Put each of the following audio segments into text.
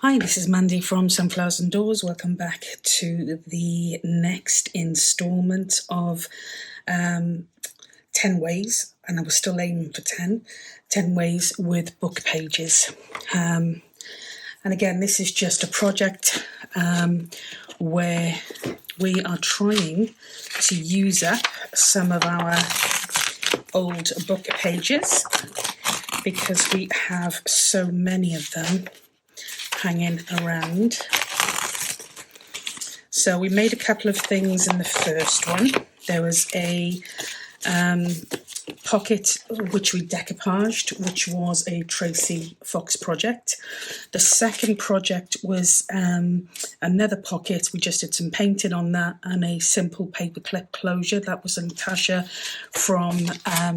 Hi, this is Mandy from Sunflowers and Doors. Welcome back to the next instalment of 10 ways, and I was still aiming for 10 ways with book pages. And again, this is just a project where we are trying to use up some of our old book pages because we have so many of them hanging around. So we made a couple of things in the first one. There was a pocket which we decoupaged, which was a Tracy Fox project. The second project was another pocket. We just did some painting on that and a simple paperclip closure. That was a Natasha from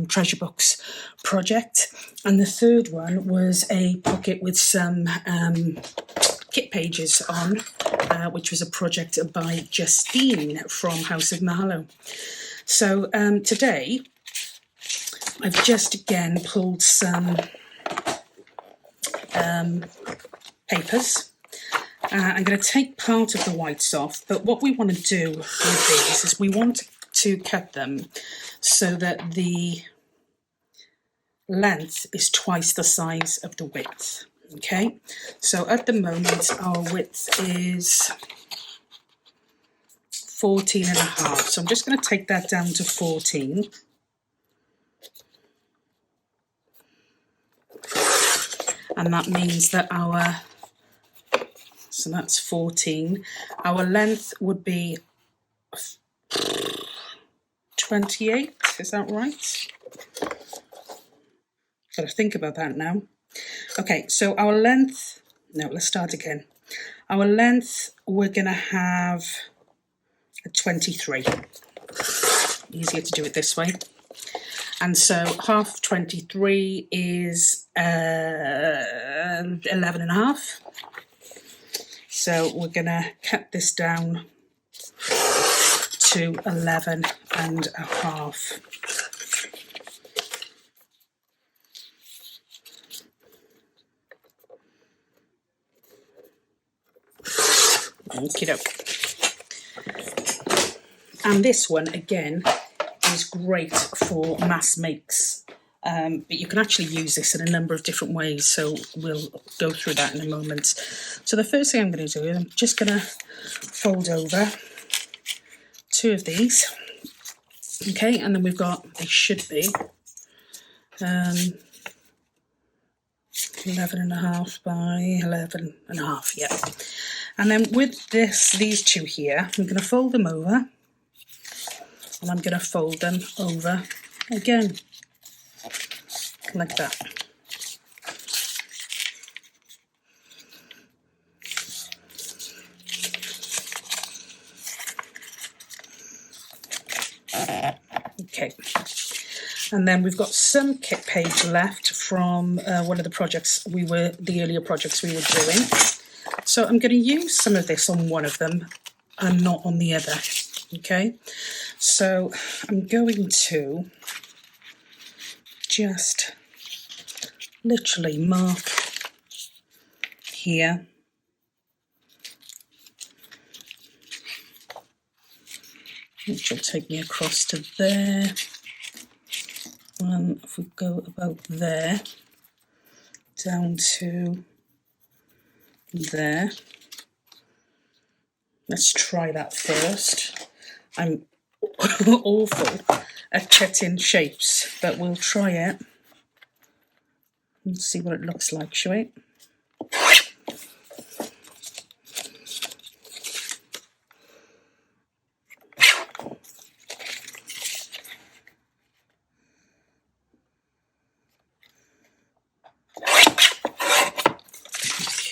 Treasure Books project. And the third one was a pocket with some kit pages on, which was a project by Justine from House of Mahalo. So today I've just again pulled some papers. I'm going to take part of the whites off, but what we want to do with these is we want to cut them so that the length is twice the size of the width. Okay, so at the moment our width is 14.5, so I'm just going to take that down to 14. And that means that so that's 14, our length would be 28, is that right? Got to think about that now. Okay, so our length, no, let's start again. Our length, we're going to have a 23. Easier to do it this way. And so half of 23 is 11.5. So we're going to cut this down to 11.5. Okie doke. And this one again is great for mass makes, but you can actually use this in a number of different ways, so we'll go through that in a moment. So the first thing I'm going to do is I'm just going to fold over 2 of these, okay, and then we've got, they should be 11.5 by 11.5, yeah. And then with these 2 here, I'm going to fold them over, and I'm going to fold them over again, like that. Okay, and then we've got some kit page left from one of the projects the earlier projects we were doing. So I'm going to use some of this on one of them and not on the other. Okay, so I'm going to just literally mark here, which will take me across to there, and if we go about there, down to there. Let's try that first. I'm awful at cutting shapes, but we'll try it and see what it looks like, shall we?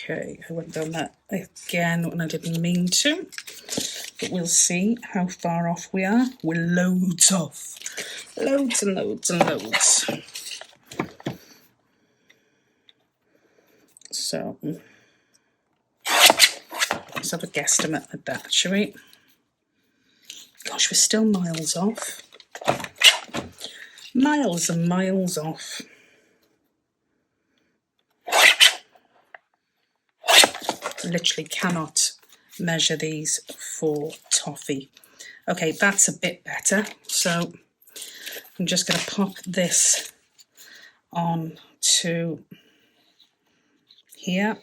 Okay, I went down that again when I didn't mean to, but we'll see how far off we are. We're loads off. Loads and loads and loads. So, let's have a guesstimate at that, shall we? Gosh, we're still miles off. Miles and miles off. literally cannot measure these for toffee. Okay, that's a bit better. So I'm just going to pop this on to here.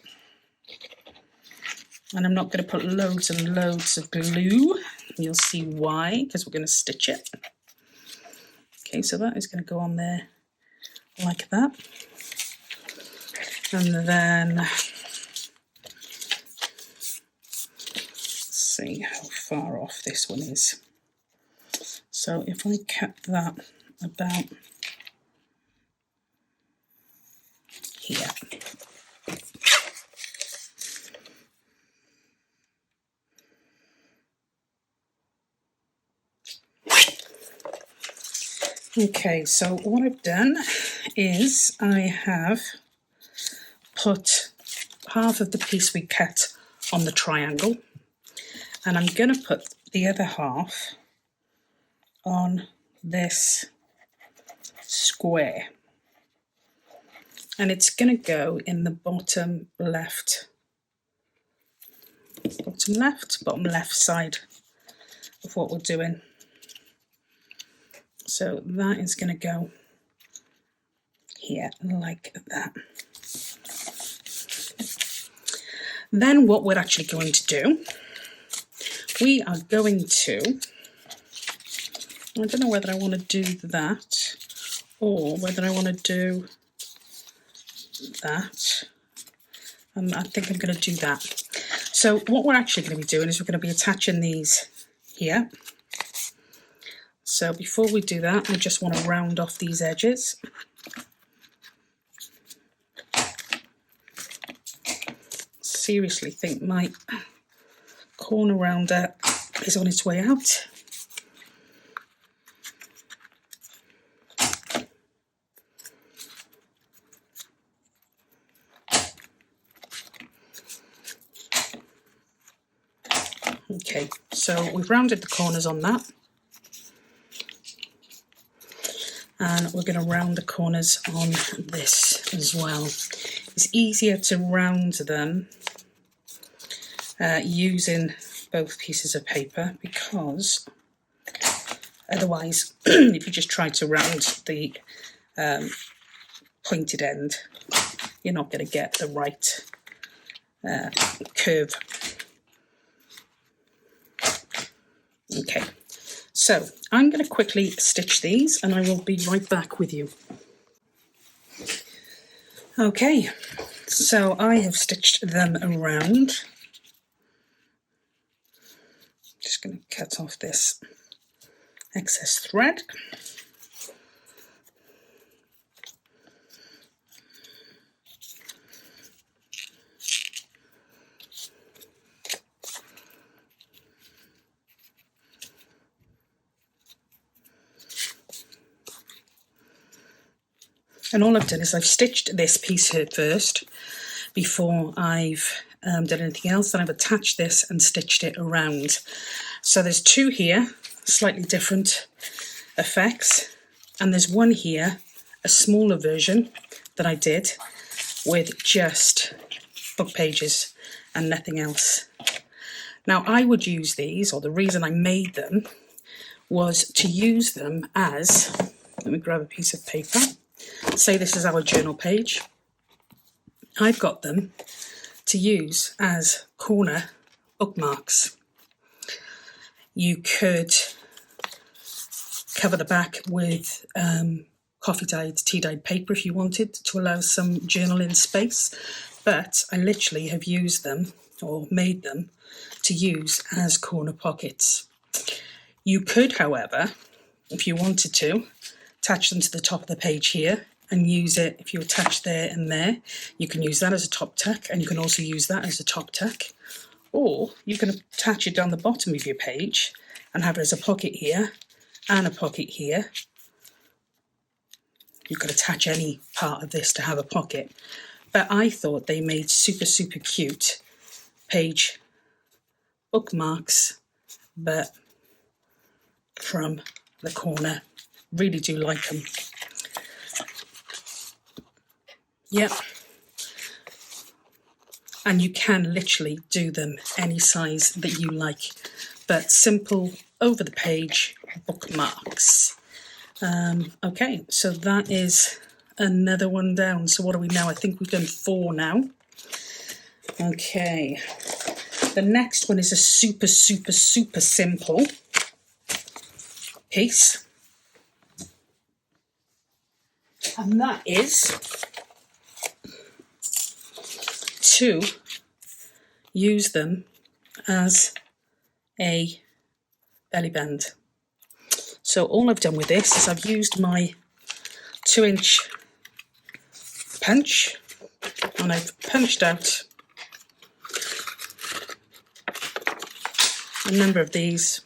And I'm not going to put loads and loads of glue. You'll see why, because we're going to stitch it. Okay, so that is going to go on there like that. And then, let's see how far off this one is. So if I cut that about here. Okay, so what I've done is I have put half of the piece we cut on the triangle, and I'm going to put the other half on this square, and it's going to go in the bottom left side of what we're doing. So that is going to go here like that. Then what we're actually going to do, we are going to, I don't know whether I want to do that or whether I want to do that. I think I'm going to do that. So what we're actually going to be doing is we're going to be attaching these here. So before we do that, I just want to round off these edges. Seriously think my corner rounder is on its way out. Okay, so we've rounded the corners on that. And we're going to round the corners on this as well. It's easier to round them using both pieces of paper, because otherwise if you just try to round the pointed end, you're not going to get the right curve. Okay, so I'm going to quickly stitch these and I will be right back with you. Okay, so I have stitched them around. Just going to cut off this excess thread. And all I've done is I've stitched this piece here first before I've done anything else. Then I've attached this and stitched it around. So there's two here, slightly different effects. And there's one here, a smaller version that I did with just book pages and nothing else. Now I would use these, or the reason I made them was to use them as, let me grab a piece of paper. Say this is our journal page. I've got them to use as corner bookmarks. You could cover the back with coffee-dyed, tea-dyed paper if you wanted to allow some journaling space, but I literally have used them or made them to use as corner pockets. You could, however, if you wanted to, attach them to the top of the page here and use it. If you attach there and there, you can use that as a top tuck, and you can also use that as a top tuck, or you can attach it down the bottom of your page and have it as a pocket here and a pocket here. You could attach any part of this to have a pocket, but I thought they made super cute page bookmarks, but from the corner. Really do like them. Yep. and you can literally do them any size that you like, but simple over the page bookmarks. Okay, so that is another one down. So what are we now? I think we've done 4 now. Okay, the next one is a super simple piece, and that is to use them as a belly band. So all I've done with this is I've used my 2-inch punch, and I've punched out a number of these.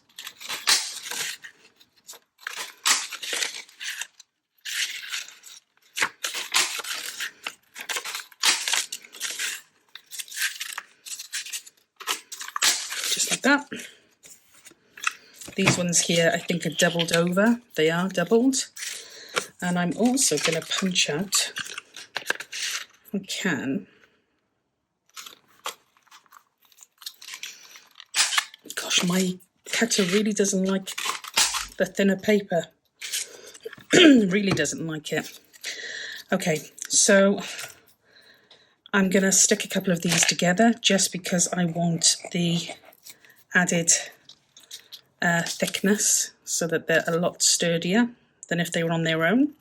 Just like that. These ones here I think are doubled over. They are doubled. And I'm also going to punch out, if I can. Gosh, my cutter really doesn't like the thinner paper. Really doesn't like it. Okay, so I'm going to stick a couple of these together just because I want the added thickness, so that they're a lot sturdier than if they were on their own.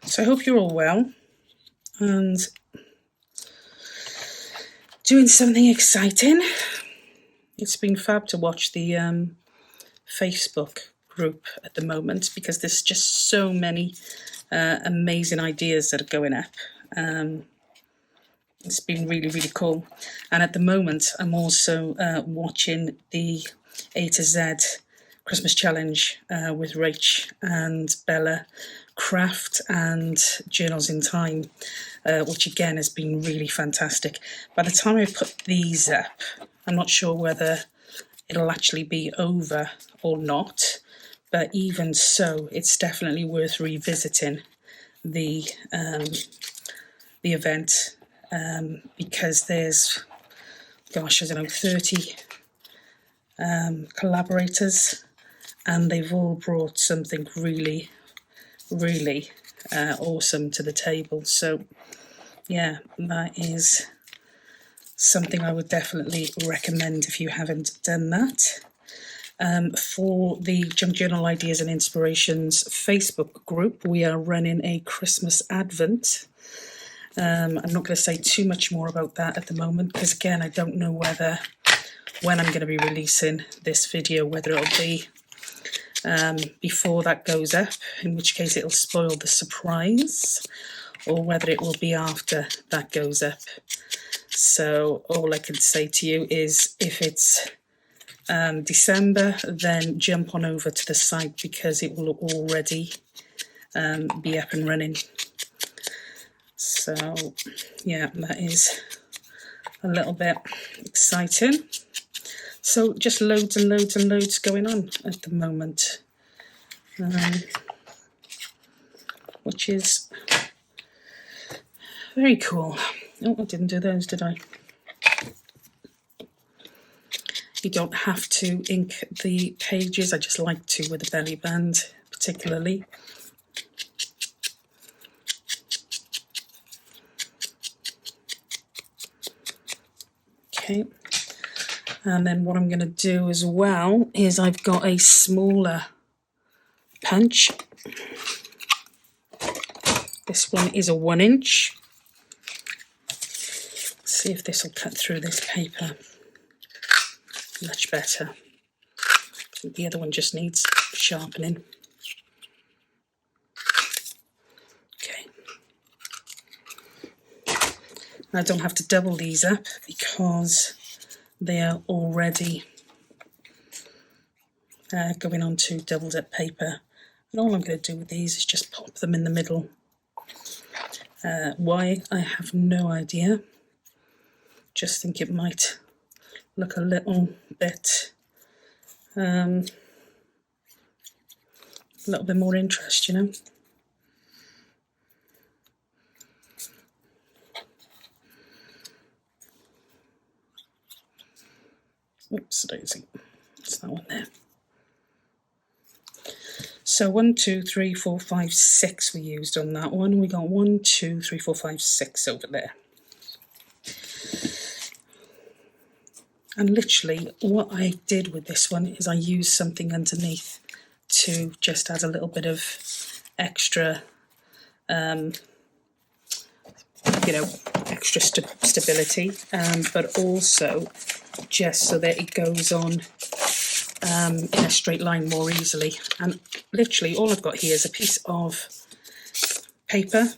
So I hope you're all well and doing something exciting. It's been fab to watch the Facebook group at the moment, because there's just so many amazing ideas that are going up. It's been really cool. And at the moment I'm also watching the A to Z Christmas challenge with Rach and Bella Craft and Journals in Time, which again has been really fantastic. By the time I put these up, I'm not sure whether it'll actually be over or not, but even so, it's definitely worth revisiting the event, because there's, gosh, I don't know, 30 collaborators, and they've all brought something really awesome to the table. So yeah, that is something I would definitely recommend if you haven't done that. For the Junk Journal Ideas and Inspirations Facebook group, we are running a Christmas Advent. I'm not going to say too much more about that at the moment, because again, I don't know when I'm going to be releasing this video, whether it'll be before that goes up, in which case it'll spoil the surprise, or whether it will be after that goes up. So all I can say to you is, if it's December, then jump on over to the site, because it will already be up and running. So yeah, that is a little bit exciting. So just loads and loads going on at the moment, which is very cool. Oh, I didn't do those, did I? You don't have to ink the pages. I just like to with a belly band, particularly. Okay. And then what I'm going to do as well is I've got a smaller punch. This one is a 1-inch. Let's see if this will cut through this paper much better. The other one just needs sharpening. Okay. I don't have to double these up because they are already going on to doubled up paper. And all I'm going to do with these is just pop them in the middle. Why? I have no idea. just think it might look a little bit more interest, you know. Oops, daisy. It's that one there. So 1, 2, 3, 4, 5, 6 we used on that one. We got 1, 2, 3, 4, 5, 6 over there. And literally what I did with this one is I used something underneath to just add a little bit of extra, extra stability, but also just so that it goes on in a straight line more easily. And literally all I've got here is a piece of paper,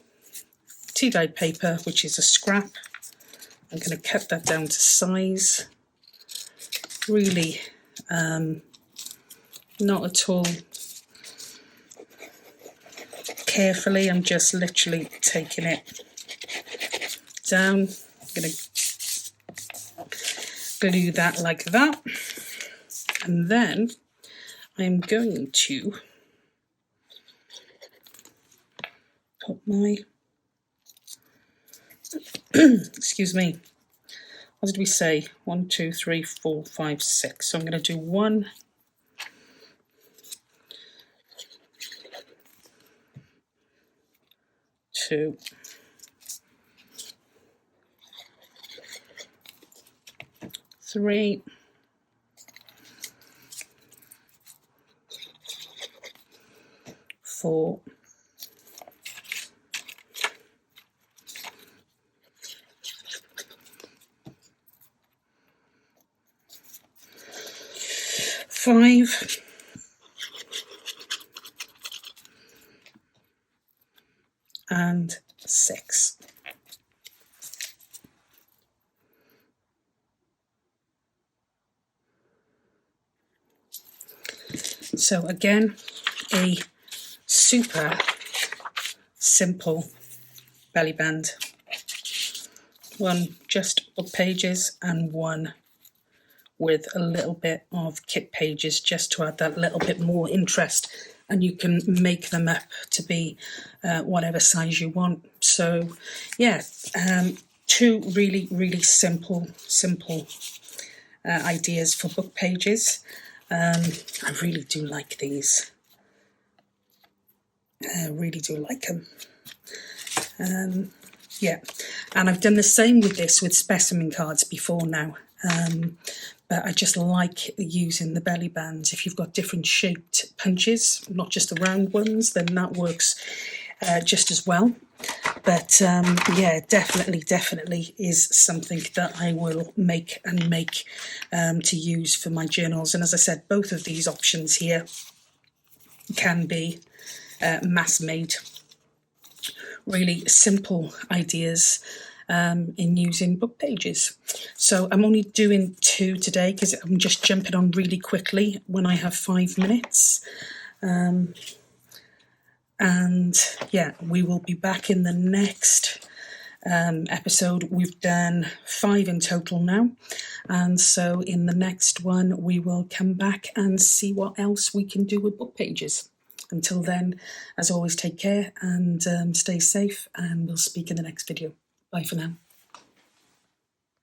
tea-dyed paper, which is a scrap. I'm going to cut that down to size. Really not at all carefully. I'm just literally taking it down. I'm going to glue that like that, and then I'm going to put my excuse me, what did we say? 1, 2, 3, 4, 5, 6. So I'm going to do 1, 2, 3, 4, 5, and 6. So again, a super simple belly band. One just book pages and one with a little bit of kit pages just to add that little bit more interest, and you can make them up to be whatever size you want. So yeah, 2 really simple ideas for book pages. I really do like these. I really do like them. Yeah, and I've done the same with this with specimen cards before now. But I just like using the belly bands. If you've got different shaped punches, not just the round ones, then that works just as well. But yeah, definitely is something that I will make to use for my journals. And as I said, both of these options here can be mass made. Really simple ideas in using book pages. So I'm only doing 2 today because I'm just jumping on really quickly when I have 5 minutes. And yeah, we will be back in the next episode. We've done 5 in total now, and so in the next one we will come back and see what else we can do with book pages. Until then, as always, take care and stay safe, and we'll speak in the next video. Bye for now.